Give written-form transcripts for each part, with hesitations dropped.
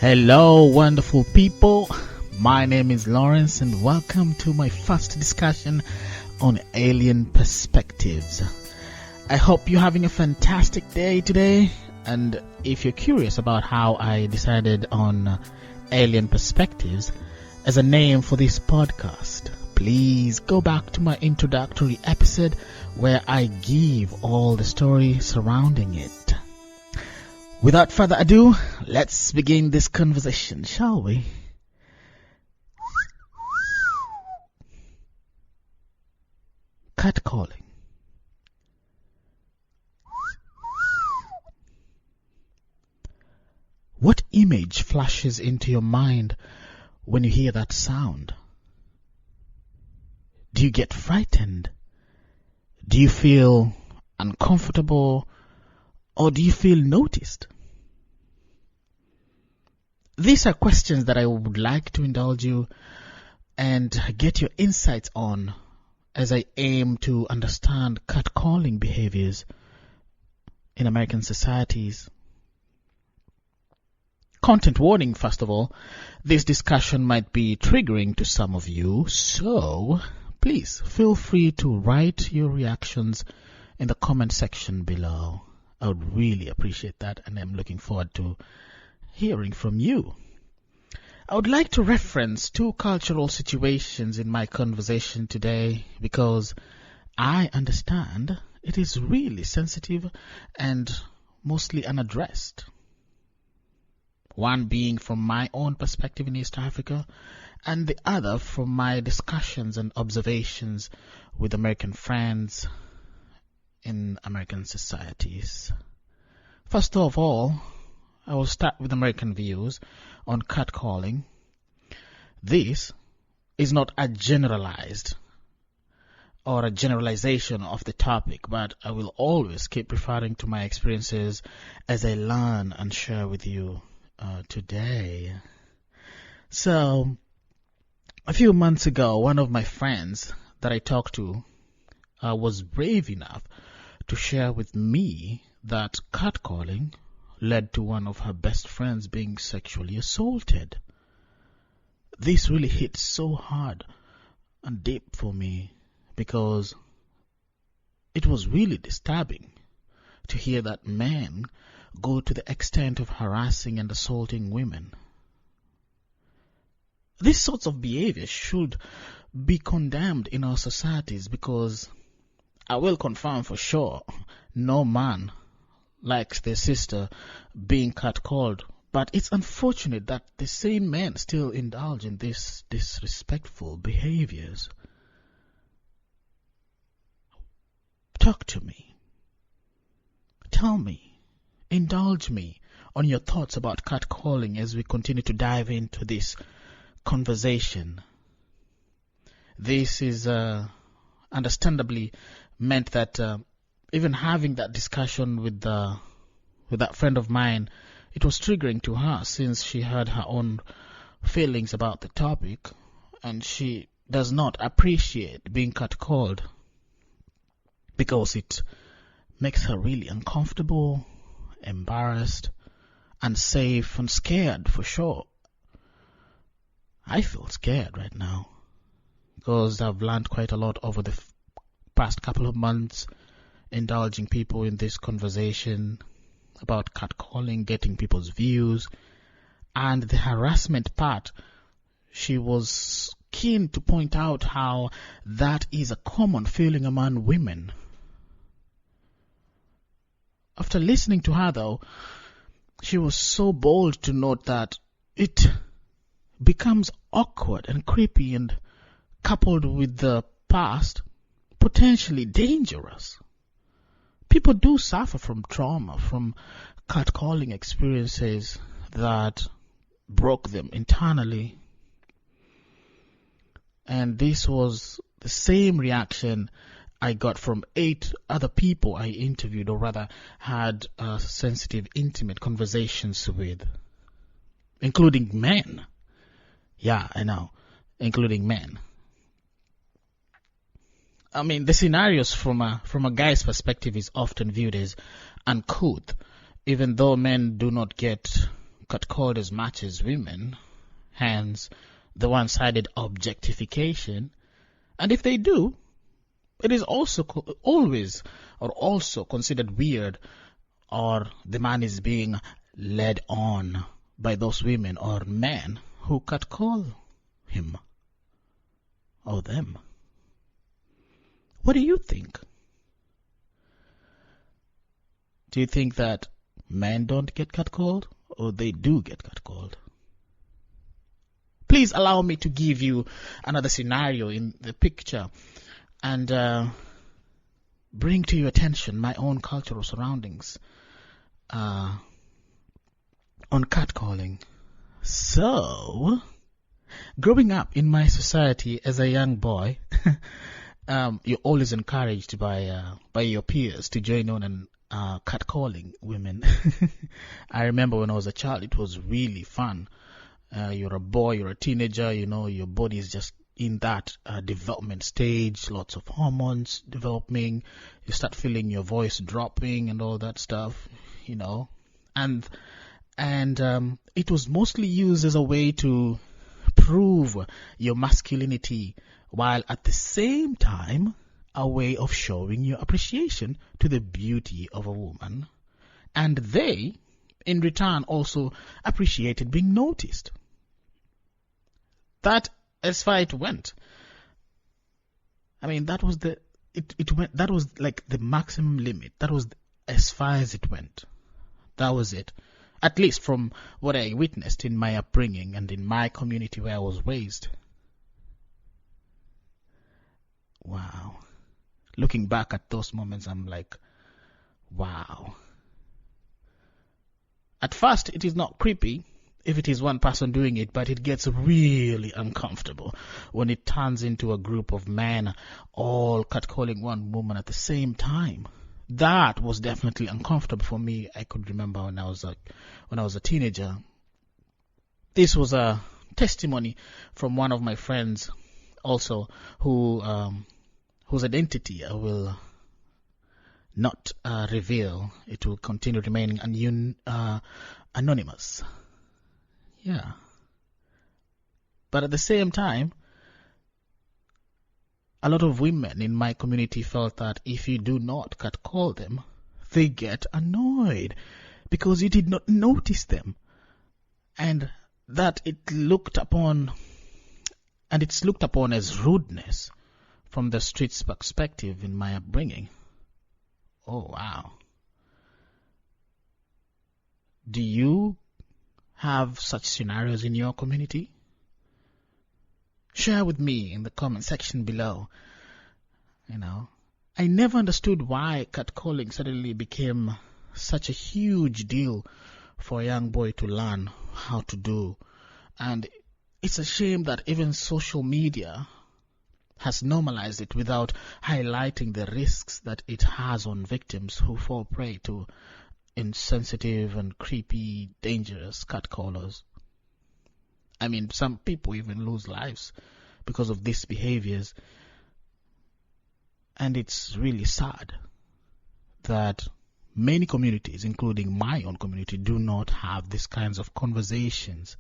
Hello, wonderful people. My name is Lawrence, and welcome to my first discussion on alien perspectives. I hope you're having a fantastic day today. And if you're curious about how I decided on alien perspectives as a name for this podcast, please go back to my introductory episode where I give all the story surrounding it. Without further ado, let's begin this conversation, shall we? Catcalling. What image flashes into your mind when you hear that sound? Do you get frightened? Do you feel uncomfortable? Or do you feel noticed? These are questions that I would like to indulge you and get your insights on as I aim to understand catcalling behaviors in American societies. Content warning, first of all, this discussion might be triggering to some of you, so please feel free to write your reactions in the comment section below. I would really appreciate that, and I'm looking forward to hearing from you. I would like to reference two cultural situations in my conversation today because I understand it is really sensitive and mostly unaddressed. One being from my own perspective in East Africa, and the other from my discussions and observations with American friends in American societies. First of all, I will start with American views on catcalling. This is not a generalized or a generalization of the topic, but I will always keep referring to my experiences as I learn and share with you today. So, a few months ago, one of my friends that I talked to was brave enough to share with me that catcalling led to one of her best friends being sexually assaulted. This really hit so hard and deep for me because it was really disturbing to hear that men go to the extent of harassing and assaulting women. These sorts of behavior should be condemned in our societies because I will confirm for sure no man likes their sister being catcalled, but it's unfortunate that the same men still indulge in these disrespectful behaviors. Talk to me. Tell me. Indulge me on your thoughts about catcalling as we continue to dive into this conversation. This is understandably meant that even having that discussion with that friend of mine, it was triggering to her since she had her own feelings about the topic and she does not appreciate being catcalled because it makes her really uncomfortable, embarrassed, unsafe, and scared for sure. I feel scared right now because I've learned quite a lot over the past couple of months indulging people in this conversation about catcalling, getting people's views, and the harassment part. She was keen to point out how that is a common feeling among women. After listening to her, though, she was so bold to note that it becomes awkward and creepy and, coupled with the past, potentially dangerous. People do suffer from trauma, from catcalling experiences that broke them internally. And this was the same reaction I got from 8 other people I interviewed, or rather had sensitive, intimate conversations with, including men. Yeah, I know, including men. I mean, the scenarios from a guy's perspective is often viewed as uncouth, even though men do not get catcalled as much as women, hence the one-sided objectification. And if they do, it is also also considered weird, or the man is being led on by those women or men who catcall him or them. What do you think? Do you think that men don't get catcalled, or they do get catcalled? Please allow me to give you another scenario in the picture and bring to your attention my own cultural surroundings on catcalling. So, growing up in my society as a young boy, you're always encouraged by your peers to join on and catcalling women. I remember when I was a child, it was really fun. You're a boy, you're a teenager, your body is just in that development stage, lots of hormones developing, you start feeling your voice dropping and all that stuff, and it was mostly used as a way to prove your masculinity, while at the same time a way of showing your appreciation to the beauty of a woman, and they in return also appreciated being noticed. That, as far it went, I mean, that was that was like the maximum limit. That was as far as it went. That was it. At least from what I witnessed in my upbringing and in my community where I was raised. Wow. Looking back at those moments, I'm like, wow. At first, it is not creepy if it is one person doing it, but it gets really uncomfortable when it turns into a group of men all catcalling one woman at the same time. That was definitely uncomfortable for me. I could remember when I was a teenager. This was a testimony from one of my friends also, whose identity I will not reveal. It will continue remaining anonymous. Yeah. But at the same time, a lot of women in my community felt that if you do not catcall them, they get annoyed because you did not notice them, and that it's looked upon as rudeness from the street's perspective in my upbringing. Oh, wow. Do you have such scenarios in your community? Share with me in the comment section below. I never understood why catcalling suddenly became such a huge deal for a young boy to learn how to do. And it's a shame that even social media has normalized it without highlighting the risks that it has on victims who fall prey to insensitive and creepy, dangerous catcallers. I mean, some people even lose lives because of these behaviors. And it's really sad that many communities, including my own community, do not have these kinds of conversations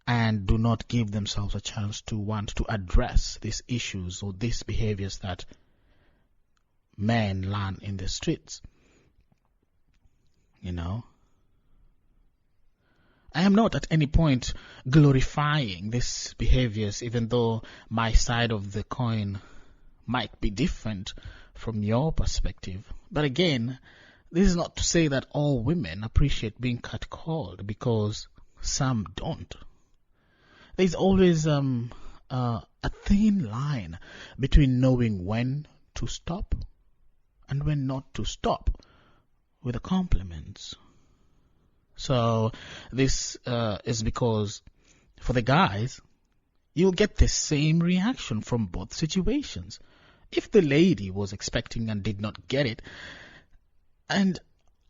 and do not give themselves a chance to want to address these issues or these behaviors that men learn in the streets. I am not at any point glorifying these behaviors, even though my side of the coin might be different from your perspective. But again, this is not to say that all women appreciate being catcalled, because some don't. There's always a thin line between knowing when to stop and when not to stop with the compliments. So this is because for the guys, you'll get the same reaction from both situations. If the lady was expecting and did not get it,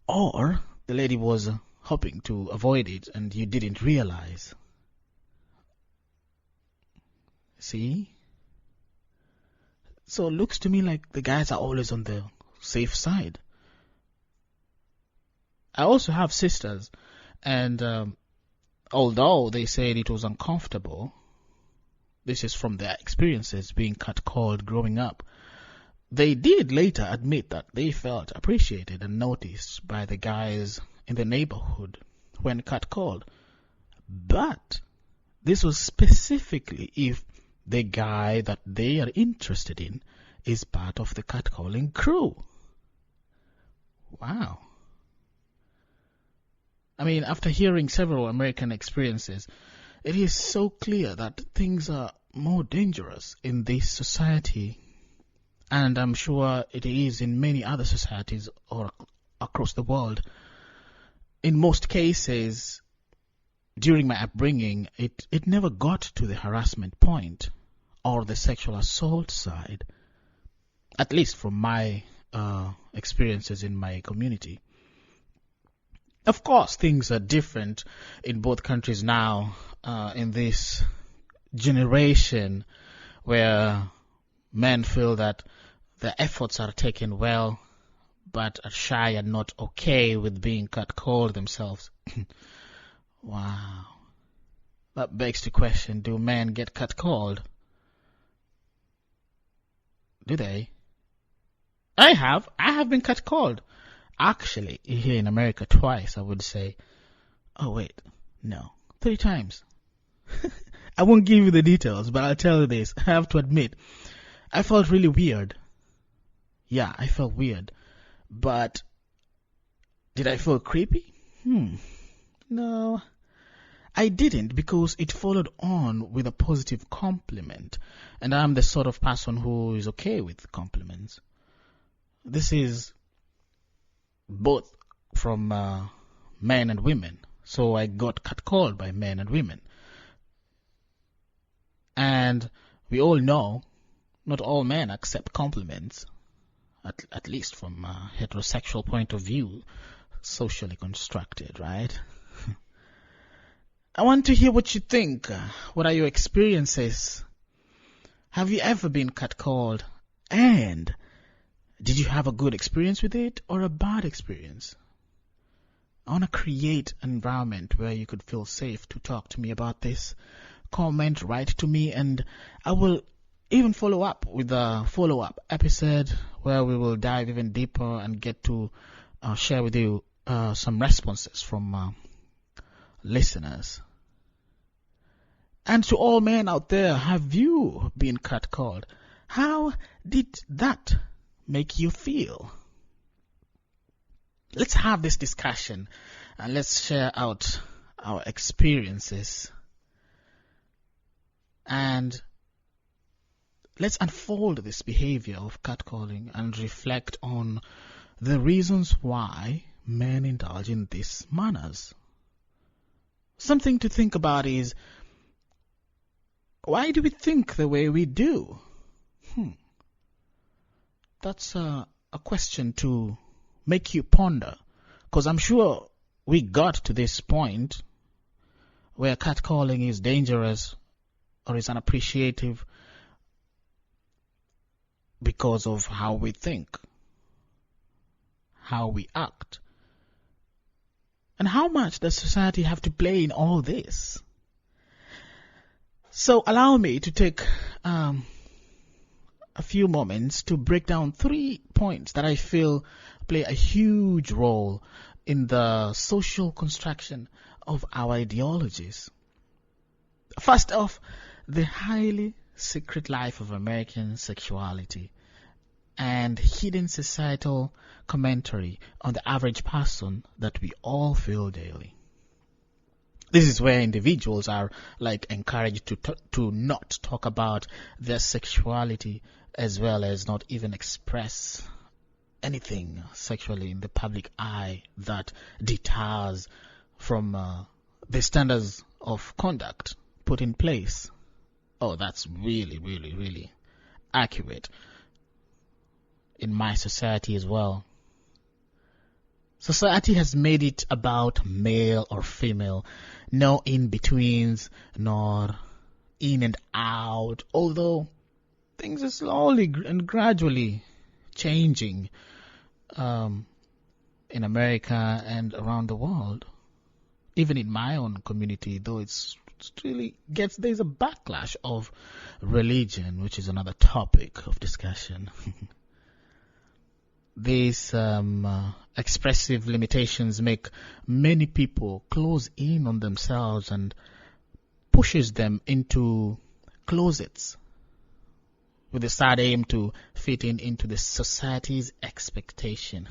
or the lady was hoping to avoid it and you didn't realize. See? So it looks to me like the guys are always on the safe side. I also have sisters, and Although they said it was uncomfortable, this is from their experiences being catcalled growing up, they did later admit that they felt appreciated and noticed by the guys in the neighborhood when catcalled. But this was specifically if the guy that they are interested in is part of the catcalling crew. Wow. I mean, after hearing several American experiences, it is so clear that things are more dangerous in this society, and I'm sure it is in many other societies or across the world. In most cases, during my upbringing, it never got to the harassment point or the sexual assault side, at least from my experiences in my community. Of course, things are different in both countries now, in this generation where men feel that their efforts are taken well, but are shy and not okay with being catcalled themselves. Wow. That begs the question, do men get catcalled? Do they? I have been catcalled. Actually, here in America twice, I would say. Oh wait, no, 3 times. I won't give you the details, but I'll tell you this. I have to admit, I felt really weird. Yeah, I felt weird. But did I feel creepy? No, I didn't, because it followed on with a positive compliment, and I'm the sort of person who is okay with compliments. This is both from men and women, so I got catcalled by men and women. And we all know not all men accept compliments, at least from a heterosexual point of view, socially constructed, right? I want to hear what you think. What are your experiences? Have you ever been catcalled? And did you have a good experience with it or a bad experience? I want to create an environment where you could feel safe to talk to me about this. Comment, write to me, and I will even follow up with a follow-up episode where we will dive even deeper and get to share with you some responses from listeners. And to all men out there, have you been catcalled? How did that make you feel? Let's have this discussion and let's share out our experiences. And let's unfold this behavior of catcalling and reflect on the reasons why men indulge in these manners. Something to think about is, why do we think the way we do? That's a question to make you ponder, because I'm sure we got to this point where catcalling is dangerous or is unappreciative because of how we think, how we act, and how much does society have to play in all this? So allow me to take a few moments to break down 3 points that I feel play a huge role in the social construction of our ideologies. First off, the highly secret life of American sexuality and hidden societal commentary on the average person that we all feel daily. This is where individuals are encouraged to not talk about their sexuality, as well as not even express anything sexually in the public eye that deters from the standards of conduct put in place. Oh, that's really, really, really accurate in my society as well. Society has made it about male or female, no in-betweens, nor in and out, although things are slowly and gradually changing in America and around the world even in my own community, though it's really there's a backlash of religion, which is another topic of discussion. These expressive limitations make many people close in on themselves and pushes them into closets with a sad aim to fit into the society's expectation.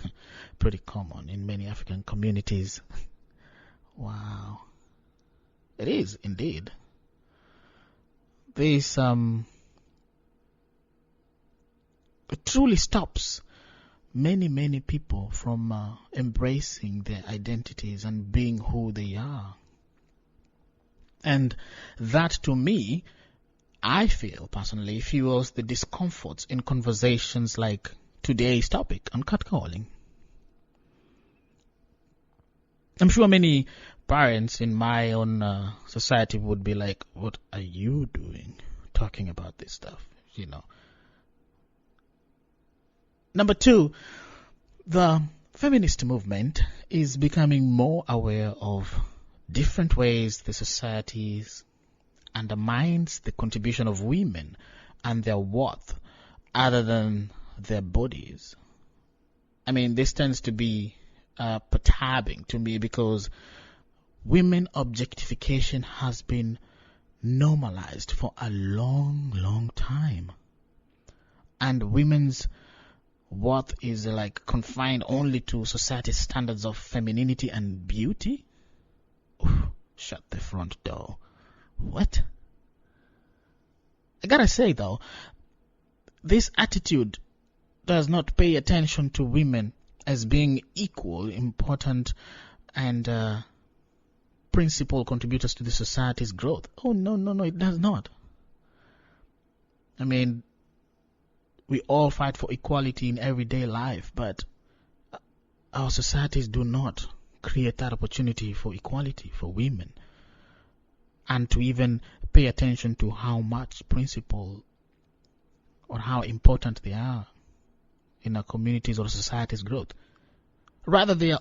Pretty common in many African communities. Wow. It is indeed. This it truly stops many people from embracing their identities and being who they are. And that, to me, I feel personally fuels the discomforts in conversations like today's topic on catcalling. I'm sure many parents in my own society would be like, what are you doing talking about this stuff? Number two, the feminist movement is becoming more aware of different ways the society undermines the contribution of women and their worth other than their bodies. I mean, this tends to be perturbing to me because women objectification has been normalized for a long time. And women's worth is like confined only to society's standards of femininity and beauty. Ooh, shut the front door. What? I gotta say though, this attitude does not pay attention to women as being equal, important, and principal contributors to the society's growth. Oh, no, it does not. I mean, we all fight for equality in everyday life, but our societies do not create that opportunity for equality for women, and to even pay attention to how much principle or how important they are in our communities or society's growth. They're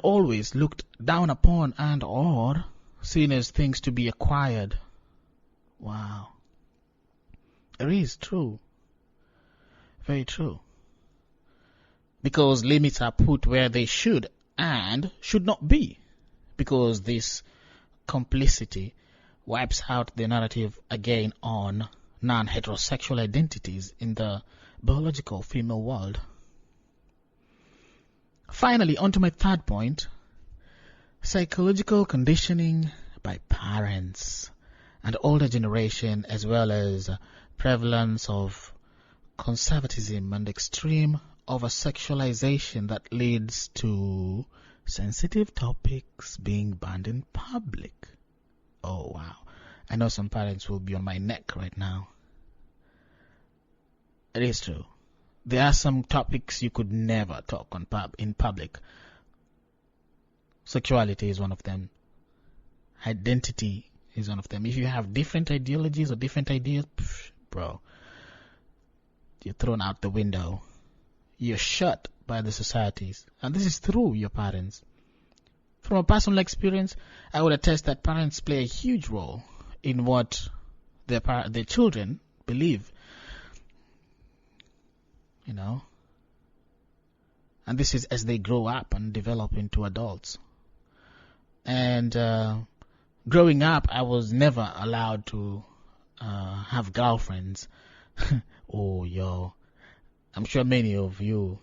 always looked down upon and or seen as things to be acquired. Wow. It is true. Very true. Because limits are put where they should and should not be. Because this complicity wipes out the narrative again on non-heterosexual identities in the biological female world. Finally, on to my third point, psychological conditioning by parents and older generation, as well as prevalence of conservatism and extreme over-sexualization that leads to sensitive topics being banned in public. Oh, wow. I know some parents will be on my neck right now. It is true. There are some topics you could never talk on in public. Sexuality is one of them. Identity is one of them. If you have different ideologies or different ideas, bro, you're thrown out the window. You're shut by the societies. And this is through your parents. From a personal experience, I would attest that parents play a huge role in what their children believe. And this is as they grow up and develop into adults. And growing up, I was never allowed to have girlfriends. I'm sure many of you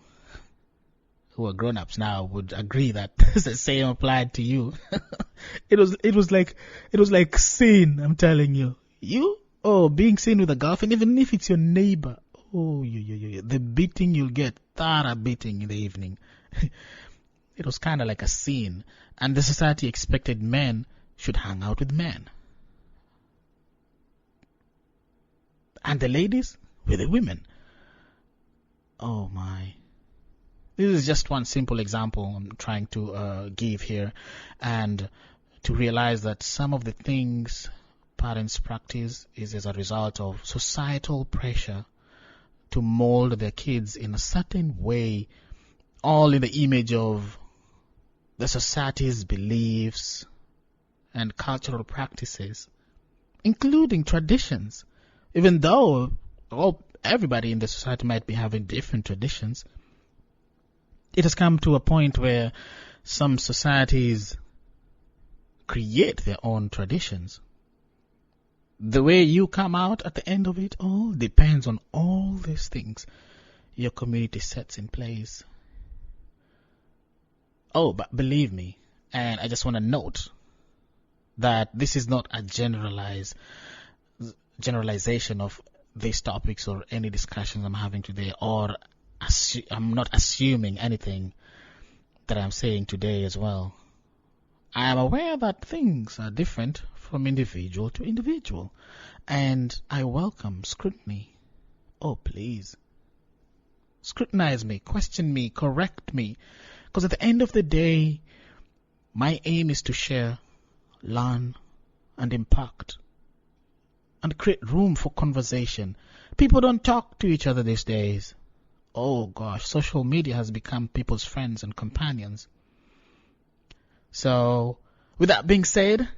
who are grown-ups now would agree that the same applied to you. It was like sin, I'm telling you. Being seen with a girlfriend, even if it's your neighbor. The beating you'll get, thorough beating in the evening. It was kind of like a sin. And the society expected men should hang out with men. And the ladies with the women. Oh my. This is just one simple example I'm trying to give here. And to realize that some of the things parents practice is as a result of societal pressure to mold their kids in a certain way, all in the image of the society's beliefs and cultural practices, including traditions. Even though everybody in the society might be having different traditions, it has come to a point where some societies create their own traditions. The way you come out at the end of it all depends on all these things your community sets in place. Oh, but believe me, and I just want to note that this is not a generalization of these topics or any discussions I'm having today, or I'm not assuming anything that I'm saying today as well. I am aware that things are different from individual to individual, and I welcome scrutiny. Oh, please. Scrutinize me, question me, correct me, because at the end of the day, my aim is to share, learn, and impact, and create room for conversation. People don't talk to each other these days. Oh gosh, social media has become people's friends and companions. So, with that being said,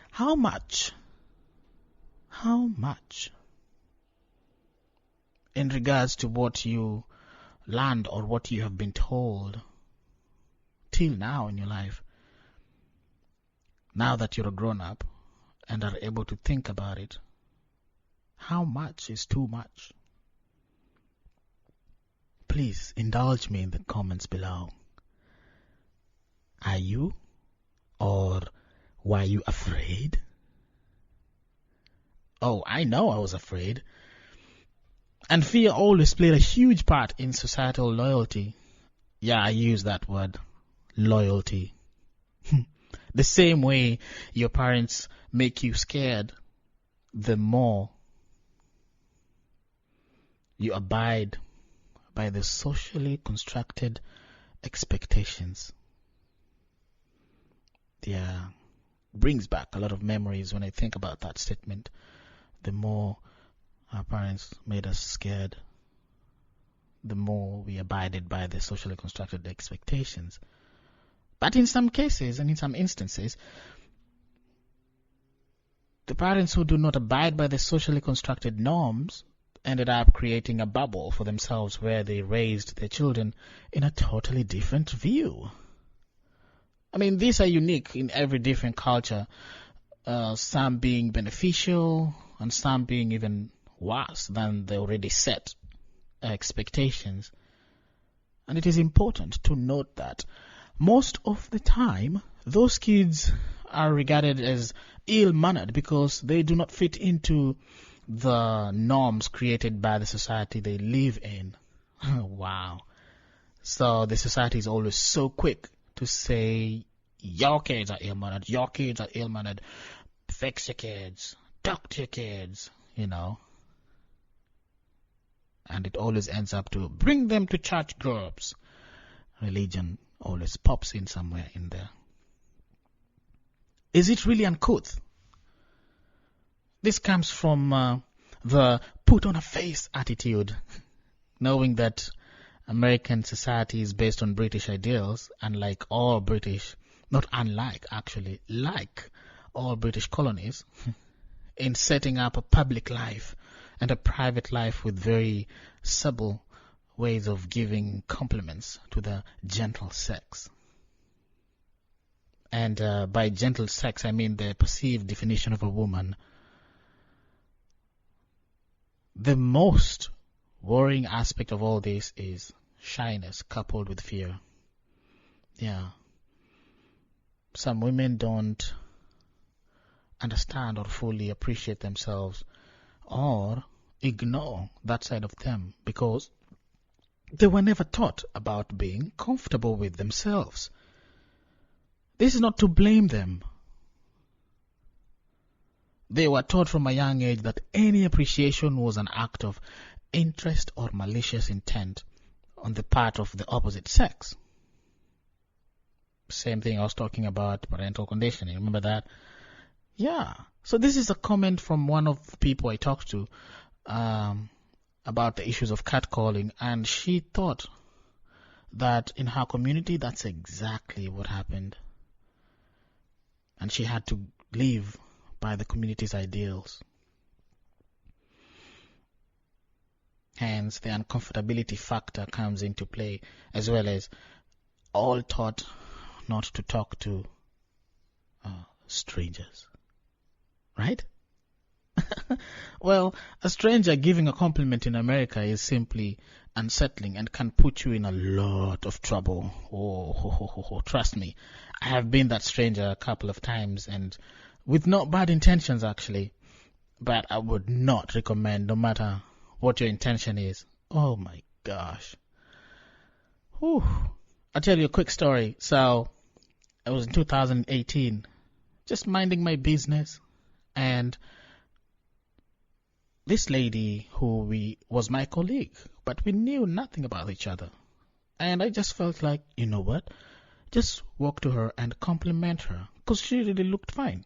how much in regards to what you learned or what you have been told till now in your life, now that you're a grown-up and are able to think about it, how much is too much? Please indulge me in the comments below. Are you, or were you afraid? Oh, I know I was afraid. And fear always played a huge part in societal loyalty. Yeah, I use that word, loyalty. The same way your parents make you scared, the more you abide by the socially constructed expectations. Yeah, brings back a lot of memories when I think about that statement. The more our parents made us scared, the more we abided by the socially constructed expectations. But in some cases and in some instances, the parents who do not abide by the socially constructed norms ended up creating a bubble for themselves where they raised their children in a totally different view. I mean, these are unique in every different culture, some being beneficial and some being even worse than the already set expectations. And it is important to note that most of the time, those kids are regarded as ill-mannered because they do not fit into the norms created by the society they live in. Wow. So the society is always so quick to say, your kids are ill-mannered, your kids are ill-mannered, fix your kids, talk to your kids, you know. And it always ends up to bring them to church groups. Religion always pops in somewhere in there. Is it really uncouth? This comes from the put on a face attitude, knowing that American society is based on British ideals, unlike all British, not unlike actually, like all British colonies, in setting up a public life and a private life with very subtle ways of giving compliments to the gentle sex. And by gentle sex, I mean the perceived definition of a woman. The most worrying aspect of all this is shyness coupled with fear. Yeah. Some women don't understand or fully appreciate themselves or ignore that side of them because they were never taught about being comfortable with themselves. This is not to blame them. They were taught from a young age that any appreciation was an act of interest or malicious intent on the part of the opposite sex. Same thing I was talking about parental conditioning. Remember that? Yeah. So this is a comment from one of the people I talked to about the issues of catcalling, and she thought that in her community, that's exactly what happened. And she had to live by the community's ideals. Hence, the uncomfortability factor comes into play, as well as all taught not to talk to strangers. Right? Well, a stranger giving a compliment in America is simply unsettling and can put you in a lot of trouble. Trust me, I have been that stranger a couple of times, and with not bad intentions actually, but I would not recommend, no matter what your intention is. Oh my gosh. Whew. I'll tell you a quick story. So it was in 2018, just minding my business, and this lady who was my colleague, but we knew nothing about each other. And I just felt like, you know what? Just walk to her and compliment her, because she really looked fine.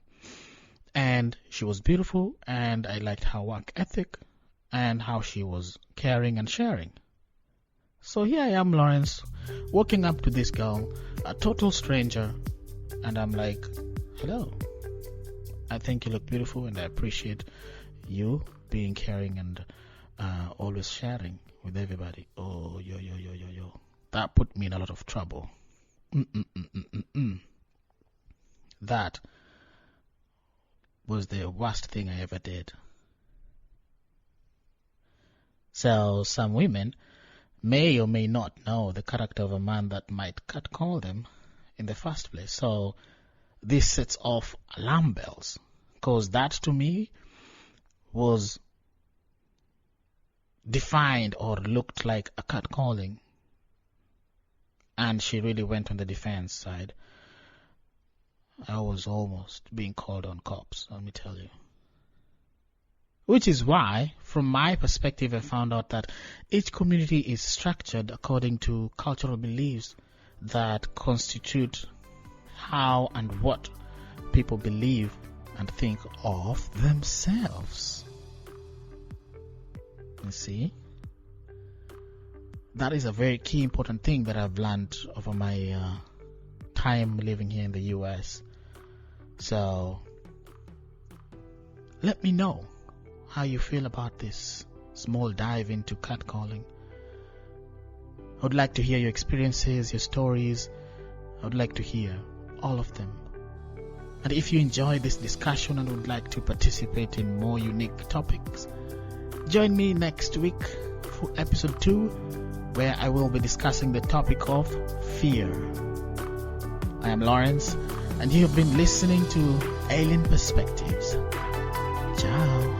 And she was beautiful, and I liked her work ethic and how she was caring and sharing. So here I am, Lawrence, walking up to this girl, a total stranger, and I'm like, hello. I think you look beautiful, and I appreciate you being caring and always sharing with everybody. Oh, yo. That put me in a lot of trouble. That was the worst thing I ever did. So some women may or may not know the character of a man that might catcall them in the first place. So this sets off alarm bells, because that to me was defined or looked like a catcalling, and she really went on the defense side. I was almost being called on cops, let me tell you. Which is why, from my perspective, I found out that each community is structured according to cultural beliefs that constitute how and what people believe and think of themselves. You see? That is a very key important thing that I've learned over my time living here in the US. So, let me know how you feel about this small dive into catcalling. I would like to hear your experiences, your stories. I would like to hear all of them. And if you enjoy this discussion and would like to participate in more unique topics, join me next week for episode 2, where I will be discussing the topic of fear. I am Lawrence, and you have been listening to Alien Perspectives. Ciao.